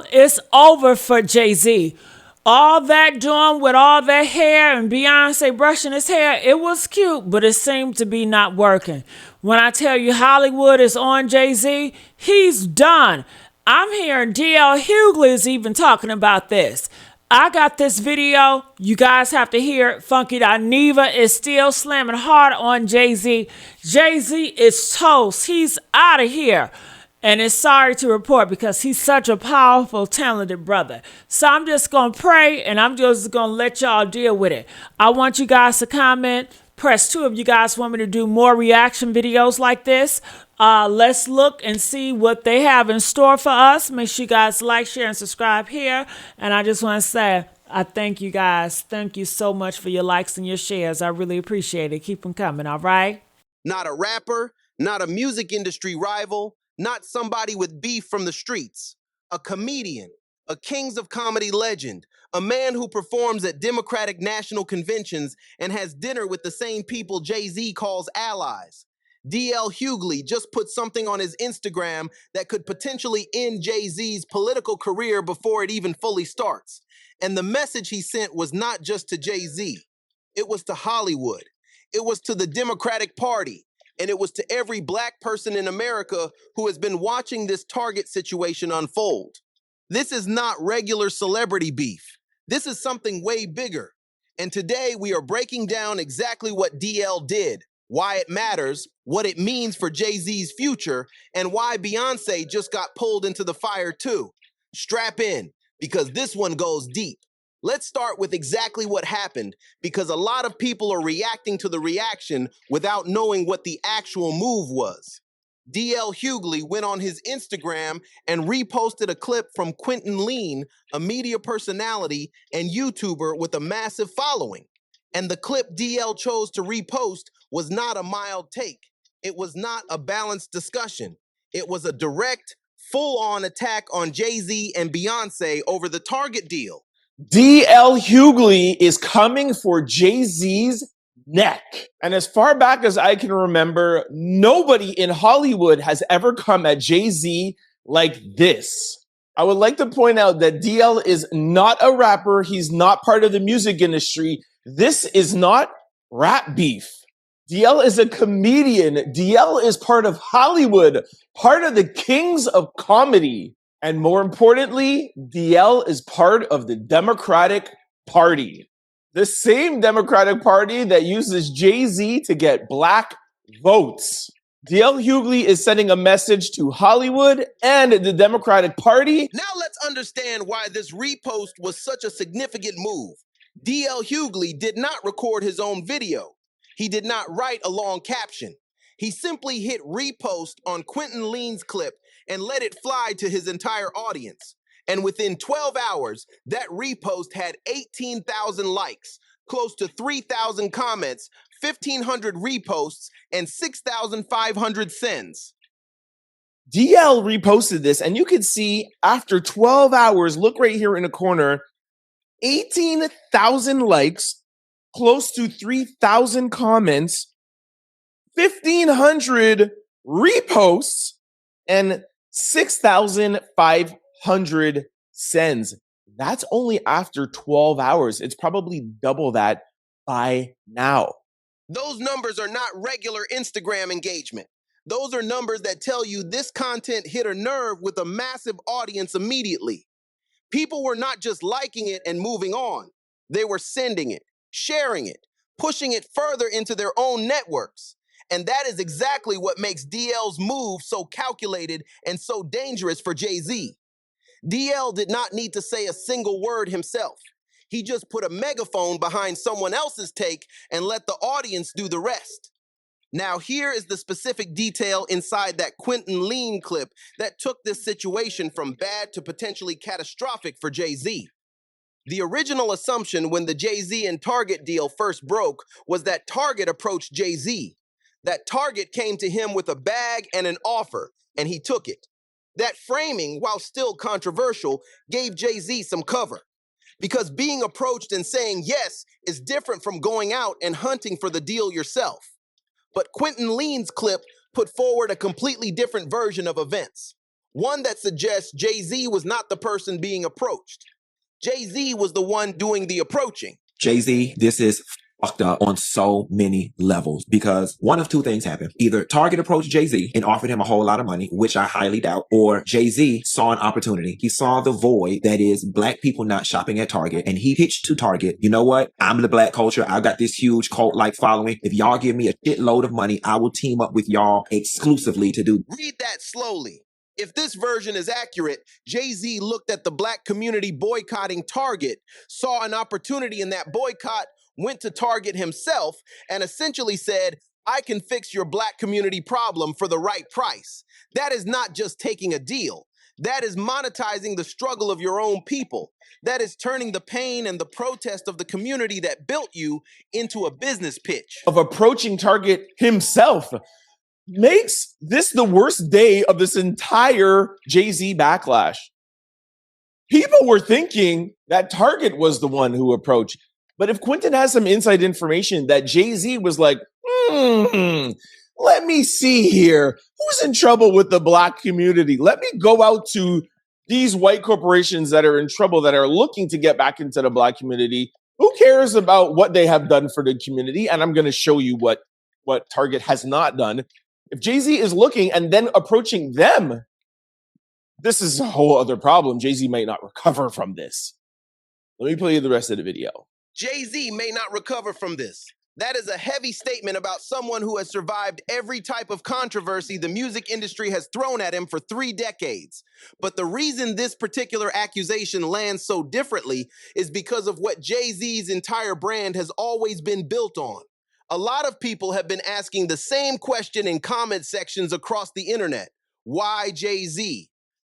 DL, it's over for Jay-Z. All that doing with all that hair and Beyonce brushing his hair, it was cute, but it seemed to be not working. When I tell you Hollywood is on Jay-Z, he's done. I'm hearing DL Hughley is even talking about this. I got this video. You guys have to hear it. Funky Neva is still slamming hard on Jay-Z. Jay-Z is toast. He's out of here. And it's sorry to report because he's such a powerful, talented brother. So I'm just going to pray and I'm just going to let y'all deal with it. I want you guys to comment. Press 2 if you guys want me to do more reaction videos like this. Let's look and see what they have in store for us. Make sure you guys like, share, and subscribe here. And I just want to say, I thank you guys. Thank you so much for your likes and your shares. I really appreciate it. Keep them coming, all right? Not a rapper, not a music industry rival, not somebody with beef from the streets. A comedian, a Kings of Comedy legend, a man who performs at Democratic national conventions and has dinner with the same people Jay-Z calls allies. DL Hughley just put something on his Instagram that could potentially end Jay-Z's political career before it even fully starts. And the message he sent was not just to Jay-Z. It was to Hollywood. It was to the Democratic Party. And it was to every black person in America who has been watching this Target situation unfold. This is not regular celebrity beef. This is something way bigger. And today we are breaking down exactly what DL did, why it matters, what it means for Jay-Z's future, and why Beyonce just got pulled into the fire too. Strap in, because this one goes deep. Let's start with exactly what happened, because a lot of people are reacting to the reaction without knowing what the actual move was. DL Hughley went on his Instagram and reposted a clip from Quentin Lean, a media personality and YouTuber with a massive following. And the clip DL chose to repost was not a mild take. It was not a balanced discussion. It was a direct, full-on attack on Jay-Z and Beyonce over the Target deal. DL Hughley is coming for Jay-Z's neck. And as far back as I can remember, nobody in Hollywood has ever come at Jay-Z like this. I would like to point out that DL is not a rapper. He's not part of the music industry. This is not rap beef. DL is a comedian. DL is part of Hollywood, part of the Kings of Comedy. And more importantly, DL is part of the Democratic Party. The same Democratic Party that uses Jay-Z to get black votes. DL Hughley is sending a message to Hollywood and the Democratic Party. Now let's understand why this repost was such a significant move. DL Hughley did not record his own video. He did not write a long caption. He simply hit repost on Quentin Lean's clip and let it fly to his entire audience. And within 12 hours, that repost had 18,000 likes, close to 3,000 comments, 1,500 reposts, and 6,500 sends. DL reposted this, and you can see after 12 hours, look right here in the corner, 18,000 likes, close to 3,000 comments, 1,500 reposts, and 6,500 sends. That's only after 12 hours. It's probably double that by now. Those numbers are not regular Instagram engagement. Those are numbers that tell you this content hit a nerve with a massive audience immediately. People were not just liking it and moving on. They were sending it, sharing it, pushing it further into their own networks. And that is exactly what makes DL's move so calculated and so dangerous for Jay-Z. DL did not need to say a single word himself. He just put a megaphone behind someone else's take and let the audience do the rest. Now here is the specific detail inside that Quentin Lean clip that took this situation from bad to potentially catastrophic for Jay-Z. The original assumption when the Jay-Z and Target deal first broke was that Target approached Jay-Z. That Target came to him with a bag and an offer, and he took it. That framing, while still controversial, gave Jay-Z some cover. Because being approached and saying yes is different from going out and hunting for the deal yourself. But Quentin Lean's clip put forward a completely different version of events. One that suggests Jay-Z was not the person being approached. Jay-Z was the one doing the approaching. Jay-Z, this is fucked up on so many levels because one of two things happened. Either Target approached Jay-Z and offered him a whole lot of money, which I highly doubt, or Jay-Z saw an opportunity. He saw the void that is black people not shopping at Target, and he pitched to Target, you know what? I'm the black culture. I've got this huge cult-like following. If y'all give me a shitload of money, I will team up with y'all exclusively to do. Read that slowly. If this version is accurate, Jay-Z looked at the black community boycotting Target, saw an opportunity in that boycott, went to Target himself, and essentially said, I can fix your black community problem for the right price. That is not just taking a deal. That is monetizing the struggle of your own people. That is turning the pain and the protest of the community that built you into a business pitch. Of approaching Target himself makes this the worst day of this entire Jay-Z backlash. People were thinking that Target was the one who approached. But if Quentin has some inside information that Jay-Z was like, let me see here. Who's in trouble with the black community? Let me go out to these white corporations that are in trouble, that are looking to get back into the black community. Who cares about what they have done for the community? And I'm going to show you what Target has not done. If Jay-Z is looking and then approaching them, this is a whole other problem. Jay-Z might not recover from this. Let me play you the rest of the video. Jay-Z may not recover from this. That is a heavy statement about someone who has survived every type of controversy the music industry has thrown at him for 3 decades. But the reason this particular accusation lands so differently is because of what Jay-Z's entire brand has always been built on. A lot of people have been asking the same question in comment sections across the internet. Why Jay-Z?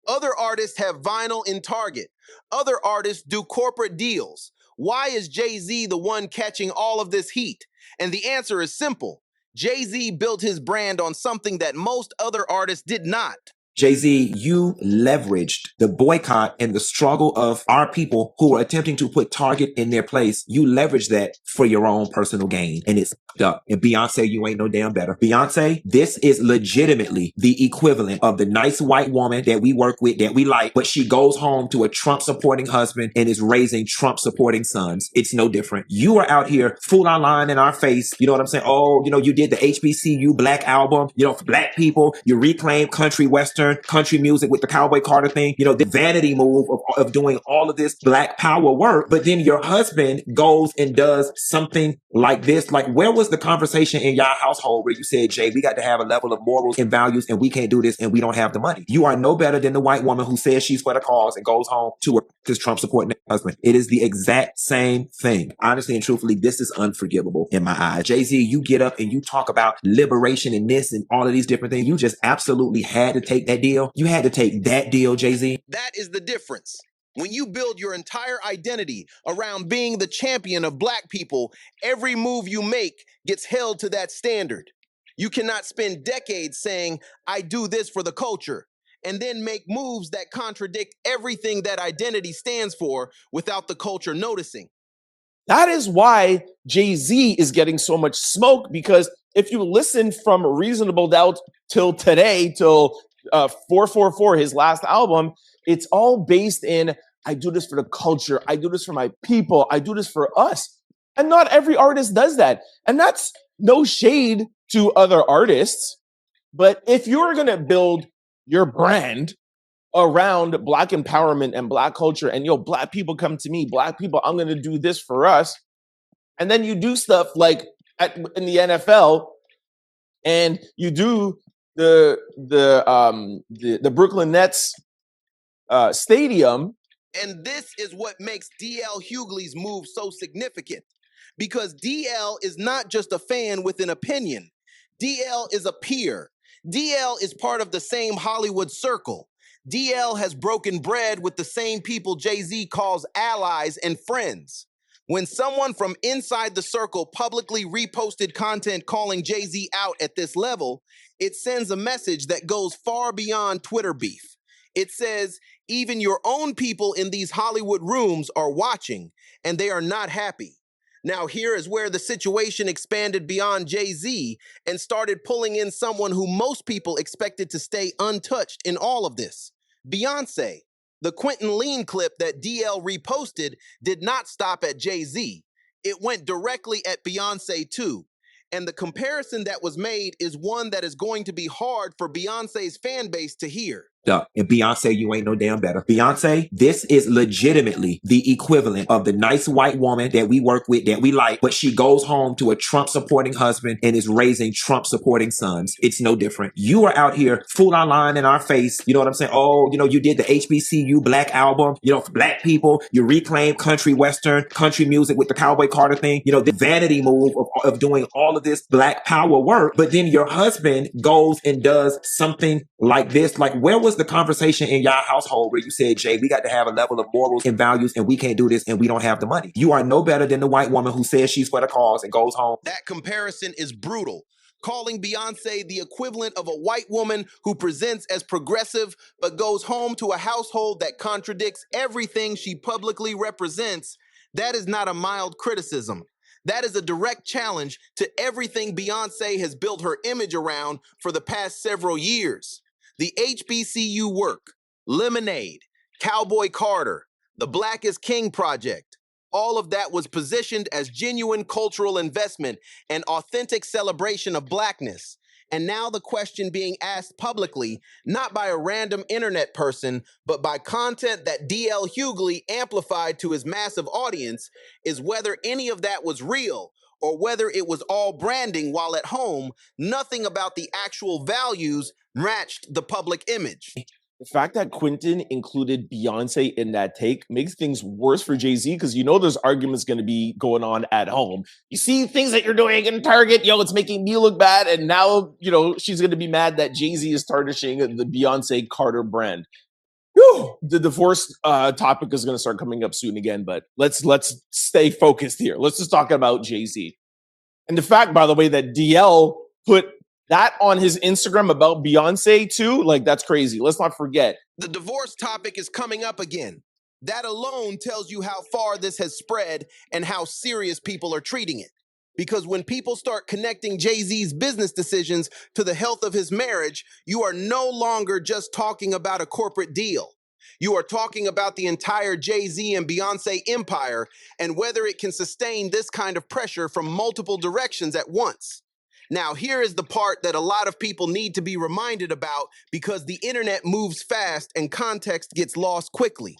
Other artists have vinyl in Target. Other artists do corporate deals. Why is Jay-Z the one catching all of this heat? And the answer is simple. Jay-Z built his brand on something that most other artists did not. Jay-Z, you leveraged the boycott and the struggle of our people who are attempting to put Target in their place. You leveraged that for your own personal gain, and it's fucked up. And Beyonce, you ain't no damn better. Beyonce, this is legitimately the equivalent of the nice white woman that we work with, that we like, but she goes home to a Trump-supporting husband and is raising Trump-supporting sons. It's no different. You are out here full online in our face. You know what I'm saying? Oh, you did the HBCU Black album, for Black people. You reclaimed country Western, country music with the Cowboy Carter thing, the vanity move of doing all of this Black power work. But then your husband goes and does something like this. Like, where was the conversation in y'all household where you said, Jay, we got to have a level of morals and values, and we can't do this, and we don't have the money? You are no better than the white woman who says she's for the cause and goes home to this Trump supporting husband. It is the exact same thing. Honestly and truthfully, this is unforgivable in my eyes. Jay-Z, you get up and you talk about liberation and this and all of these different things. You just absolutely had to take that deal. You had to take that deal, Jay-Z. That is the difference. When you build your entire identity around being the champion of Black people, every move you make gets held to that standard. You cannot spend decades saying, I do this for the culture, and then make moves that contradict everything that identity stands for without the culture noticing. That is why Jay-Z is getting so much smoke, because if you listen from Reasonable Doubt till today, till 444, his last album, it's all based in, I do this for the culture, I do this for my people, I do this for us. And not every artist does that. And that's no shade to other artists. But if you're going to build your brand around Black empowerment and Black culture, and Black people come to me, Black people, I'm going to do this for us. And then you do stuff like in the NFL, and you do the Brooklyn Nets stadium. And this is what makes DL Hughley's move so significant, because DL is not just a fan with an opinion. DL is a peer. DL is part of the same Hollywood circle. DL has broken bread with the same people Jay-Z calls allies and friends. When someone from inside the circle publicly reposted content calling Jay-Z out at this level, it sends a message that goes far beyond Twitter beef. It says, even your own people in these Hollywood rooms are watching, and they are not happy. Now, here is where the situation expanded beyond Jay-Z and started pulling in someone who most people expected to stay untouched in all of this: Beyonce. The Quentin Lean clip that DL reposted did not stop at Jay-Z. It went directly at Beyonce too. And the comparison that was made is one that is going to be hard for Beyonce's fan base to hear. And Beyonce, you ain't no damn better. Beyonce, this is legitimately the equivalent of the nice white woman that we work with, that we like, but she goes home to a Trump supporting husband and is raising Trump supporting sons. It's no different. You are out here full online in our face. You know what I'm saying? Oh, you did the HBCU Black album, for Black people. You reclaim country, Western, country music with the Cowboy Carter thing. The vanity move of doing all of this Black power work. But then your husband goes and does something like this. Like, where was the conversation in your household where you said, Jay, we got to have a level of morals and values, and we can't do this and we don't have the money? You are no better than the white woman who says she's for the cause and goes home. That comparison is brutal, calling Beyonce the equivalent of a white woman who presents as progressive but goes home to a household that contradicts everything she publicly represents. That is not a mild criticism. That is a direct challenge to everything Beyonce has built her image around for the past several years. The HBCU work, Lemonade, Cowboy Carter, the Black is King project, all of that was positioned as genuine cultural investment and authentic celebration of Blackness. And now the question being asked publicly, not by a random internet person, but by content that DL Hughley amplified to his massive audience, is whether any of that was real, or whether it was all branding while at home. Nothing about the actual values matched the public image. The fact that Quentin included Beyonce in that take makes things worse for Jay-Z, because there's arguments going to be going on at home. You see things that you're doing in Target, it's making me look bad, and now, she's going to be mad that Jay-Z is tarnishing the Beyonce Carter brand. Whew. The divorce topic is going to start coming up soon again, but let's stay focused here. Let's just talk about Jay-Z. And the fact, by the way, that DL put that on his Instagram about Beyonce too, that's crazy. Let's not forget. The divorce topic is coming up again. That alone tells you how far this has spread and how serious people are treating it. Because when people start connecting Jay-Z's business decisions to the health of his marriage, you are no longer just talking about a corporate deal. You are talking about the entire Jay-Z and Beyonce empire and whether it can sustain this kind of pressure from multiple directions at once. Now, here is the part that a lot of people need to be reminded about, because the internet moves fast and context gets lost quickly.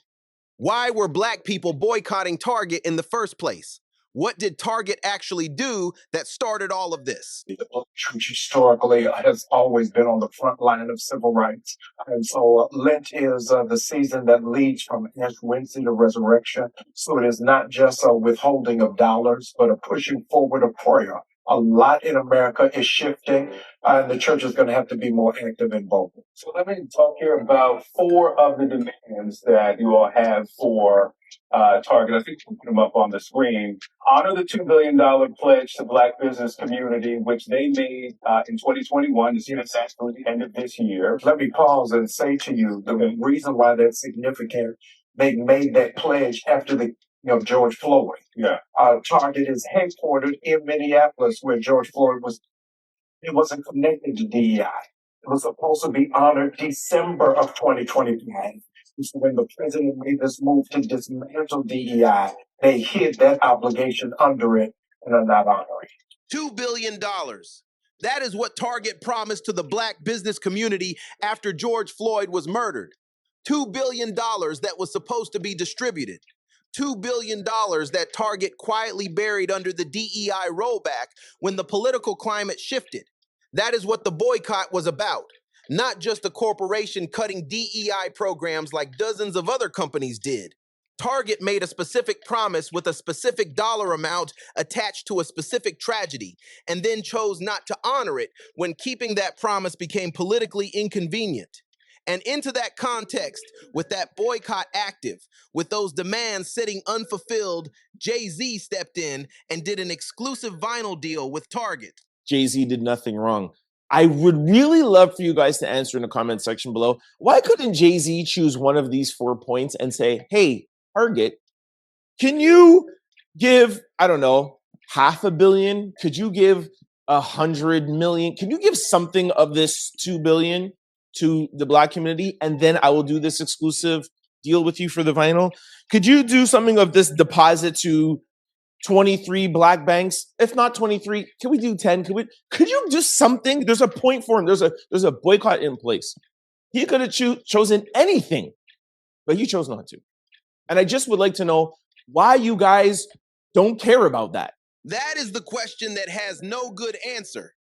Why were Black people boycotting Target in the first place? What did Target actually do that started all of this? The church historically has always been on the front line of civil rights. And so Lent is the season that leads from Ash Wednesday to Resurrection. So it is not just a withholding of dollars, but a pushing forward of prayer. A lot in America is shifting, and the church is going to have to be more active and vocal. So let me talk here about 4 of the demands that you all have for Target. I think we'll put them up on the screen. Honor the $2 billion pledge to Black business community, which they made in 2021. It's through the end of this year. Let me pause and say to you, the reason why that's significant, they made that pledge after the George Floyd. Yeah. Target is headquartered in Minneapolis, where George Floyd was. It wasn't connected to DEI. It was supposed to be honored December of 2025. So when the president made this move to dismantle DEI, they hid that obligation under it and are not honoring. $2 billion. That is what Target promised to the Black business community after George Floyd was murdered. $2 billion that was supposed to be distributed. $2 billion that Target quietly buried under the DEI rollback when the political climate shifted. That is what the boycott was about. Not just a corporation cutting DEI programs like dozens of other companies did. Target made a specific promise with a specific dollar amount attached to a specific tragedy, and then chose not to honor it when keeping that promise became politically inconvenient. And into that context, with that boycott active, with those demands sitting unfulfilled, Jay-Z stepped in and did an exclusive vinyl deal with Target. Jay-Z did nothing wrong. I would really love for you guys to answer in the comment section below. Why couldn't Jay-Z choose one of these 4 points and say, hey, Target, can you give, I don't know, $500 million? Could you give 100 million? Can you give something of this 2 billion to the Black community? And then I will do this exclusive deal with you for the vinyl. Could you do something of this deposit to 23 Black banks? If not 23, can we do 10? Could you do something? There's a point for him. There's a boycott in place. He could have chosen anything, but he chose not to. And I just would like to know why you guys don't care about that. That is the question that has no good answer.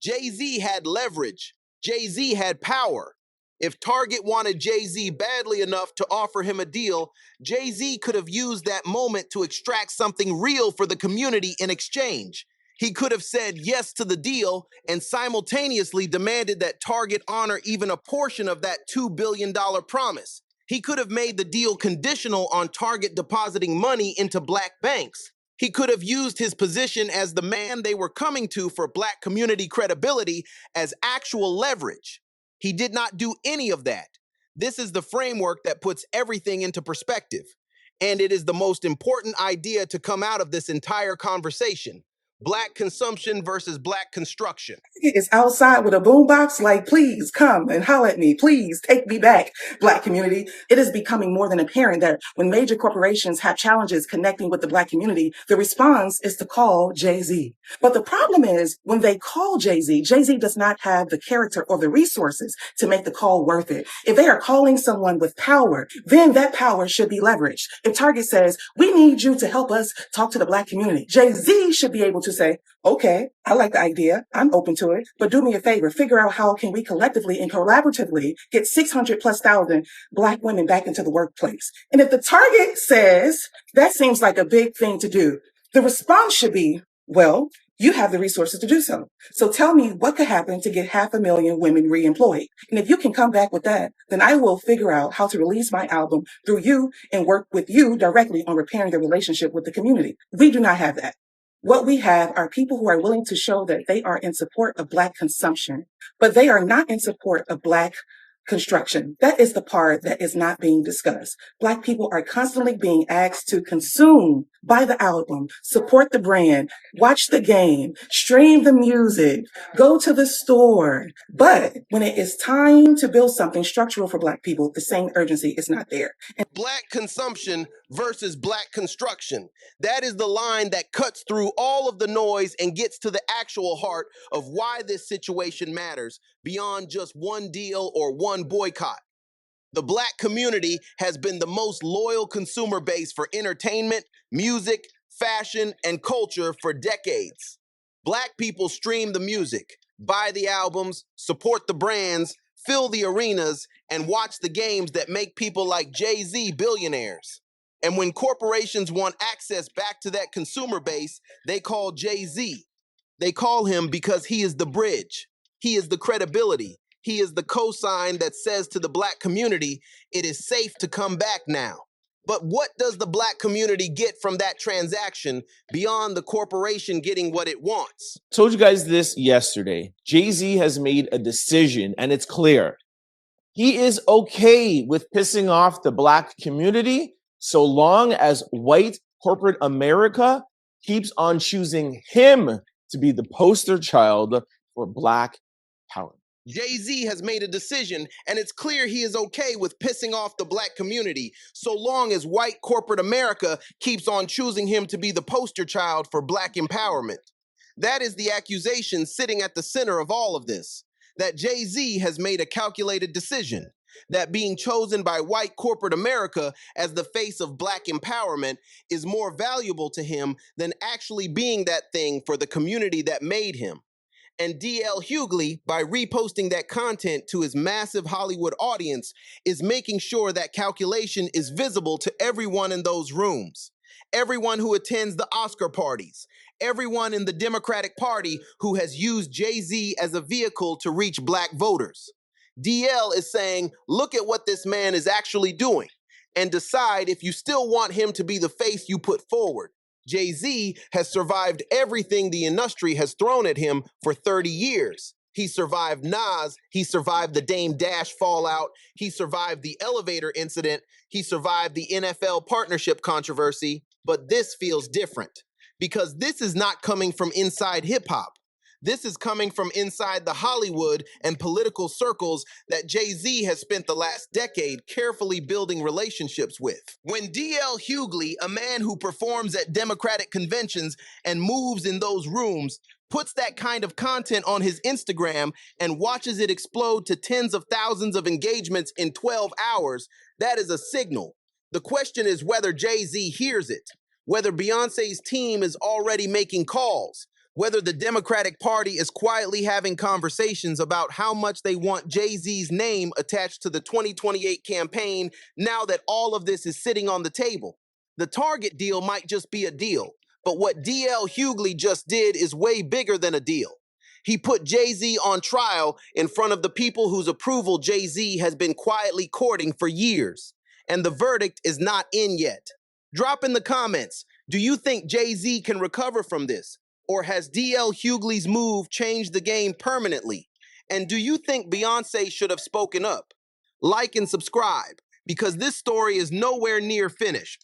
Jay-Z had leverage. Jay-Z had power. If Target wanted Jay-Z badly enough to offer him a deal, Jay-Z could have used that moment to extract something real for the community in exchange. He could have said yes to the deal and simultaneously demanded that Target honor even a portion of that $2 billion promise. He could have made the deal conditional on Target depositing money into Black banks. He could have used his position as the man they were coming to for Black community credibility as actual leverage. He did not do any of that. This is the framework that puts everything into perspective. And it is the most important idea to come out of this entire conversation. Black consumption versus Black construction. Is outside with a boombox like, please come and holler at me. Please take me back, Black community. It is becoming more than apparent that when major corporations have challenges connecting with the Black community, the response is to call Jay-Z. But the problem is when they call Jay-Z, Jay-Z does not have the character or the resources to make the call worth it. If they are calling someone with power, then that power should be leveraged. If Target says, we need you to help us talk to the Black community, Jay-Z should be able to say, okay, I like the idea. I'm open to it, but do me a favor. Figure out how can we collectively and collaboratively get 600,000+ Black women back into the workplace. And if the Target says that seems like a big thing to do, the response should be, well, you have the resources to do so. So tell me what could happen to get 500,000 women reemployed. And if you can come back with that, then I will figure out how to release my album through you and work with you directly on repairing the relationship with the community. We do not have that. What we have are people who are willing to show that they are in support of Black consumption, but they are not in support of Black construction. That is the part that is not being discussed. Black people are constantly being asked to consume, buy the album, support the brand, watch the game, stream the music, go to the store. But when it is time to build something structural for Black people, the same urgency is not there. Black consumption versus Black construction. That is the line that cuts through all of the noise and gets to the actual heart of why this situation matters beyond just one deal or one boycott. The Black community has been the most loyal consumer base for entertainment, music, fashion, and culture for decades. Black people stream the music, buy the albums, support the brands, fill the arenas, and watch the games that make people like Jay-Z billionaires. And when corporations want access back to that consumer base, they call Jay-Z. They call him because he is the bridge. He is the credibility. He is the cosign that says to the Black community, it is safe to come back now. But what does the Black community get from that transaction beyond the corporation getting what it wants? Told you guys this yesterday. Jay-Z has made a decision, and it's clear. He is okay with pissing off the Black community so long as white corporate America keeps on choosing him to be the poster child for Black power. Jay-Z has made a decision, and it's clear he is okay with pissing off the Black community so long as white corporate America keeps on choosing him to be the poster child for Black empowerment. That is the accusation sitting at the center of all of this, that Jay-Z has made a calculated decision, that being chosen by white corporate America as the face of Black empowerment is more valuable to him than actually being that thing for the community that made him. And D.L. Hughley, by reposting that content to his massive Hollywood audience, is making sure that calculation is visible to everyone in those rooms. Everyone who attends the Oscar parties, everyone in the Democratic Party who has used Jay-Z as a vehicle to reach Black voters. DL is saying, look at what this man is actually doing, and decide if you still want him to be the face you put forward. Jay-Z has survived everything the industry has thrown at him for 30 years. He survived Nas, he survived the Dame Dash fallout, he survived the elevator incident, he survived the NFL partnership controversy, But this feels different because this is not coming from inside hip hop. This is coming from inside the Hollywood and political circles that Jay-Z has spent the last decade carefully building relationships with. When D.L. Hughley, a man who performs at Democratic conventions and moves in those rooms, puts that kind of content on his Instagram and watches it explode to tens of thousands of engagements in 12 hours, that is a signal. The question is whether Jay-Z hears it, whether Beyonce's team is already making calls, whether the Democratic Party is quietly having conversations about how much they want Jay-Z's name attached to the 2028 campaign now that all of this is sitting on the table. The Target deal might just be a deal, but what D.L. Hughley just did is way bigger than a deal. He put Jay-Z on trial in front of the people whose approval Jay-Z has been quietly courting for years. And the verdict is not in yet. Drop in the comments, do you think Jay-Z can recover from this? Or has D.L. Hughley's move changed the game permanently? And do you think Beyonce should have spoken up? Like and subscribe, because this story is nowhere near finished.